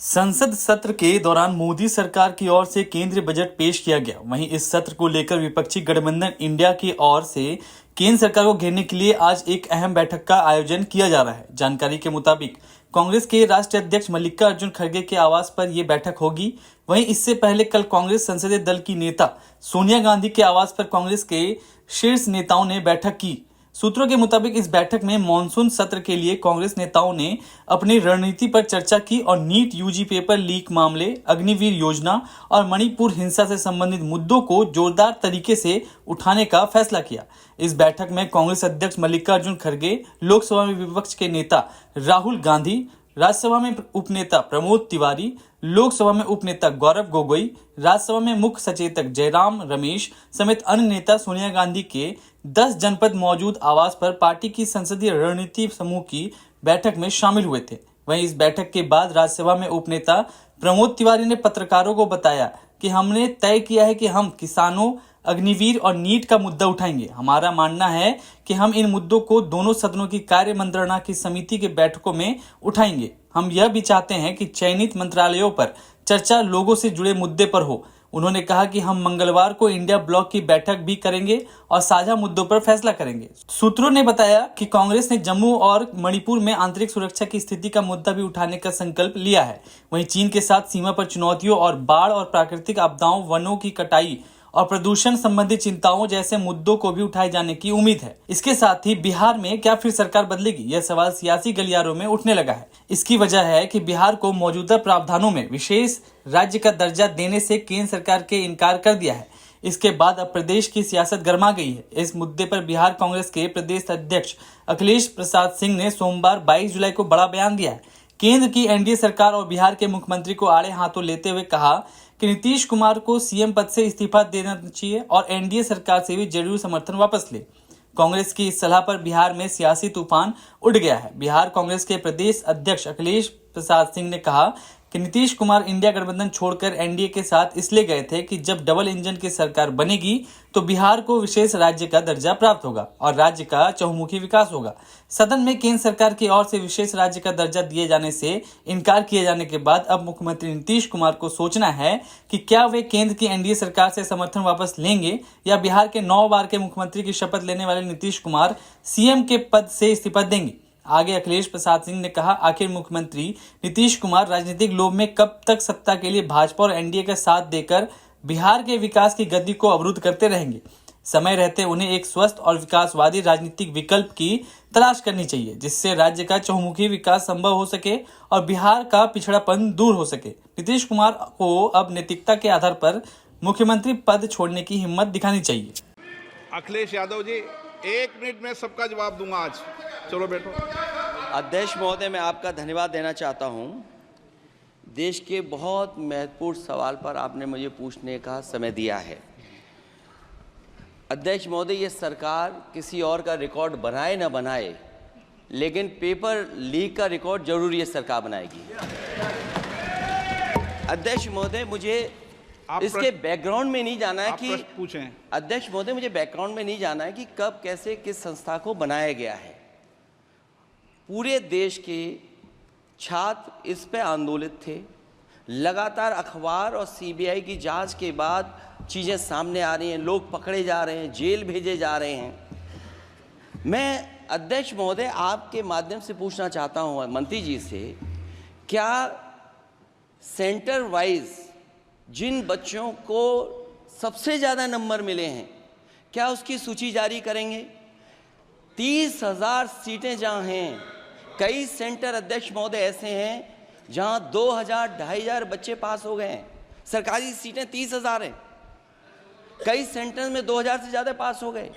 संसद सत्र के दौरान मोदी सरकार की ओर से केंद्रीय बजट पेश किया गया। वहीं इस सत्र को लेकर विपक्षी गठबंधन इंडिया की ओर से केंद्र सरकार को घेरने के लिए आज एक अहम बैठक का आयोजन किया जा रहा है। जानकारी के मुताबिक कांग्रेस के राष्ट्रीय अध्यक्ष मल्लिकार्जुन खड़गे के आवास पर यह बैठक होगी। वहीं इससे पहले कल कांग्रेस संसदीय दल की नेता सोनिया गांधी के आवास पर कांग्रेस के शीर्ष नेताओं ने बैठक की। सूत्रों के मुताबिक इस बैठक में मॉनसून सत्र के लिए कांग्रेस नेताओं ने अपनी रणनीति पर चर्चा की और नीट यूजी पेपर लीक मामले, अग्निवीर योजना और मणिपुर हिंसा से संबंधित मुद्दों को जोरदार तरीके से उठाने का फैसला किया। इस बैठक में कांग्रेस अध्यक्ष मल्लिकार्जुन खड़गे, लोकसभा में विपक्ष के नेता राहुल गांधी, राज्यसभा में उपनेता प्रमोद तिवारी, लोकसभा में उपनेता गौरव गोगोई, राज्यसभा में मुख्य सचेतक जयराम रमेश समेत अन्य नेता सोनिया गांधी के 10 जनपद मौजूद आवास पर पार्टी की संसदीय रणनीति समूह की बैठक में शामिल हुए थे। वहीं इस बैठक के बाद राज्यसभा में उपनेता प्रमोद तिवारी ने पत्रकारों को बताया कि हमने तय किया है कि हम किसानों, अग्निवीर और नीट का मुद्दा उठाएंगे। हमारा मानना है कि हम इन मुद्दों को दोनों सदनों की कार्य मंत्रणा की समिति के बैठकों में उठाएंगे। हम यह भी चाहते हैं कि चयनित मंत्रालयों पर चर्चा लोगों से जुड़े मुद्दे पर हो। उन्होंने कहा कि हम मंगलवार को इंडिया ब्लॉक की बैठक भी करेंगे और साझा मुद्दों पर फैसला करेंगे। सूत्रों ने बताया कि कांग्रेस ने जम्मू और मणिपुर में आंतरिक सुरक्षा की स्थिति का मुद्दा भी उठाने का संकल्प लिया है। वहीं चीन के साथ सीमा पर चुनौतियों और बाढ़ और प्राकृतिक आपदाओं, वनों की कटाई और प्रदूषण संबंधी चिंताओं जैसे मुद्दों को भी उठाए जाने की उम्मीद है। इसके साथ ही बिहार में क्या फिर सरकार बदलेगी, यह सवाल सियासी गलियारों में उठने लगा है। इसकी वजह है कि बिहार को मौजूदा प्रावधानों में विशेष राज्य का दर्जा देने से केंद्र सरकार के इनकार कर दिया है। इसके बाद अब प्रदेश की सियासत गर्मा गई है। इस मुद्दे पर बिहार कांग्रेस के प्रदेश अध्यक्ष अखिलेश प्रसाद सिंह ने सोमवार 22 जुलाई को बड़ा बयान दिया है। केंद्र की एनडीए सरकार और बिहार के मुख्यमंत्री को आड़े हाथों लेते हुए कहा कि नीतीश कुमार को सीएम पद से इस्तीफा देना चाहिए और एनडीए सरकार से भी जरूर समर्थन वापस ले। कांग्रेस की इस सलाह पर बिहार में सियासी तूफान उठ गया है। बिहार कांग्रेस के प्रदेश अध्यक्ष अखिलेश प्रसाद सिंह ने कहा कि नीतीश कुमार इंडिया गठबंधन छोड़कर एनडीए के साथ इसलिए गए थे कि जब डबल इंजन की सरकार बनेगी तो बिहार को विशेष राज्य का दर्जा प्राप्त होगा और राज्य का चहुमुखी विकास होगा। सदन में केंद्र सरकार की ओर से विशेष राज्य का दर्जा दिए जाने से इनकार किए जाने के बाद अब मुख्यमंत्री नीतीश कुमार को सोचना है कि क्या वे केंद्र की एनडीए सरकार से समर्थन वापस लेंगे या बिहार के 9 बार के मुख्यमंत्री की शपथ लेने वाले नीतीश कुमार सीएम के पद से इस्तीफा देंगे। आगे अखिलेश प्रसाद सिंह ने कहा, आखिर मुख्यमंत्री नीतीश कुमार राजनीतिक लोभ में कब तक सत्ता के लिए भाजपा और एनडीए का साथ देकर बिहार के विकास की गति को अवरुद्ध करते रहेंगे। समय रहते उन्हें एक स्वस्थ और विकासवादी राजनीतिक विकल्प की तलाश करनी चाहिए, जिससे राज्य का चहुमुखी विकास संभव हो सके और बिहार का पिछड़ापन दूर हो सके। नीतीश कुमार को अब नैतिकता के आधार पर मुख्यमंत्री पद छोड़ने की हिम्मत दिखानी चाहिए। अखिलेश यादव जी, 1 मिनट में सबका जवाब दूंगा आज। चलो बैठो। अध्यक्ष महोदय, मैं आपका धन्यवाद देना चाहता हूं। देश के बहुत महत्वपूर्ण सवाल पर आपने मुझे पूछने का समय दिया है। अध्यक्ष महोदय, ये सरकार किसी और का रिकॉर्ड बनाए ना बनाए, लेकिन पेपर लीक का रिकॉर्ड जरूर ये सरकार बनाएगी। अध्यक्ष महोदय, मुझे इसके बैकग्राउंड में नहीं जाना है कि पूछें। अध्यक्ष महोदय, मुझे बैकग्राउंड में नहीं जाना है कि कब, कैसे, किस संस्था को बनाया गया है। पूरे देश के छात्र इस पे आंदोलित थे। लगातार अखबार और सीबीआई की जांच के बाद चीज़ें सामने आ रही हैं, लोग पकड़े जा रहे हैं, जेल भेजे जा रहे हैं। मैं अध्यक्ष महोदय आपके माध्यम से पूछना चाहता हूं मंत्री जी से, क्या सेंटर वाइज जिन बच्चों को सबसे ज़्यादा नंबर मिले हैं, क्या उसकी सूची जारी करेंगे? 30,000 सीटें जहाँ हैं, कई सेंटर अध्यक्ष महोदय ऐसे हैं जहाँ 2,000, 2,500 बच्चे पास हो गए हैं। सरकारी सीटें 30,000 हैं। कई सेंटर में 2,000 से ज़्यादा पास हो गए।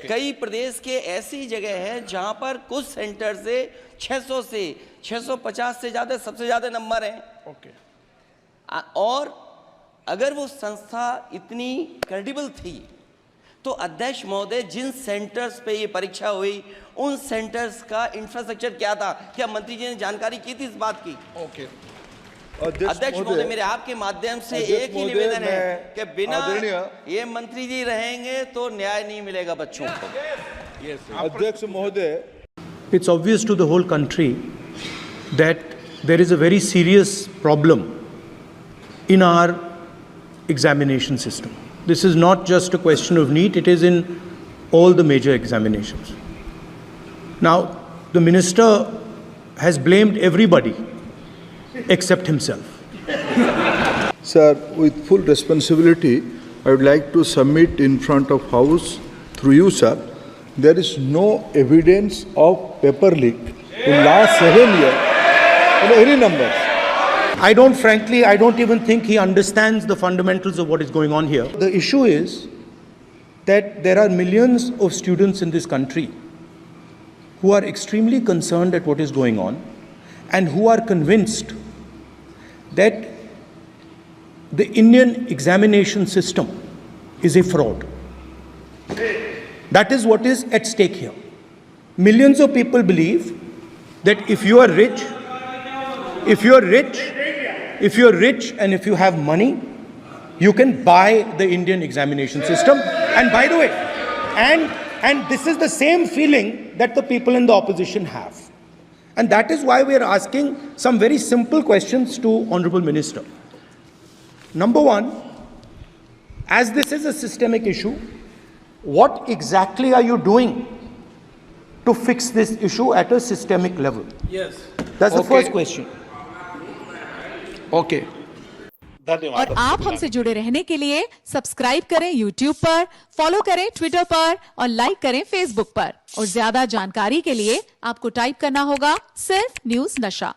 कई प्रदेश के ऐसी जगह है जहाँ पर कुछ सेंटर से 600 से 650 से ज़्यादा सबसे ज़्यादा नंबर हैं। और अगर वो संस्था इतनी क्रेडिबल थी तो अध्यक्ष महोदय, जिन सेंटर्स पे ये परीक्षा हुई उन सेंटर्स का इंफ्रास्ट्रक्चर क्या था? क्या मंत्री जी ने जानकारी की थी इस बात की? अध्यक्ष महोदय, मेरे आपके माध्यम से एक ही निवेदन है कि बिना ये मंत्री जी रहेंगे तो न्याय नहीं मिलेगा बच्चों को। अध्यक्ष महोदय, it's obvious to the whole country that there is a very serious problem in our examination system. This is not just a question of NEET, it is in all the major examinations. Now, the minister has blamed everybody except himself. Sir, with full responsibility, I would like to submit in front of House, through you, sir, there is no evidence of paper leak in last 7 years in any numbers. I don't even think he understands the fundamentals of what is going on here. The issue is that there are millions of students in this country who are extremely concerned at what is going on and who are convinced that the Indian examination system is a fraud. That is what is at stake here. Millions of people believe that if you are rich and if you have money, you can buy the Indian examination system. And by the way, and this is the same feeling that the people in the opposition have. And that is why we are asking some very simple questions to Honorable Minister. Number one, as this is a systemic issue, what exactly are you doing to fix this issue at a systemic level? Yes. That's the first question. Okay. और आप हमसे जुड़े रहने के लिए subscribe करें YouTube पर, follow करें Twitter पर और लाइक करें Facebook पर। और ज्यादा जानकारी के लिए आपको टाइप करना होगा सिर्फ न्यूज़ नशा।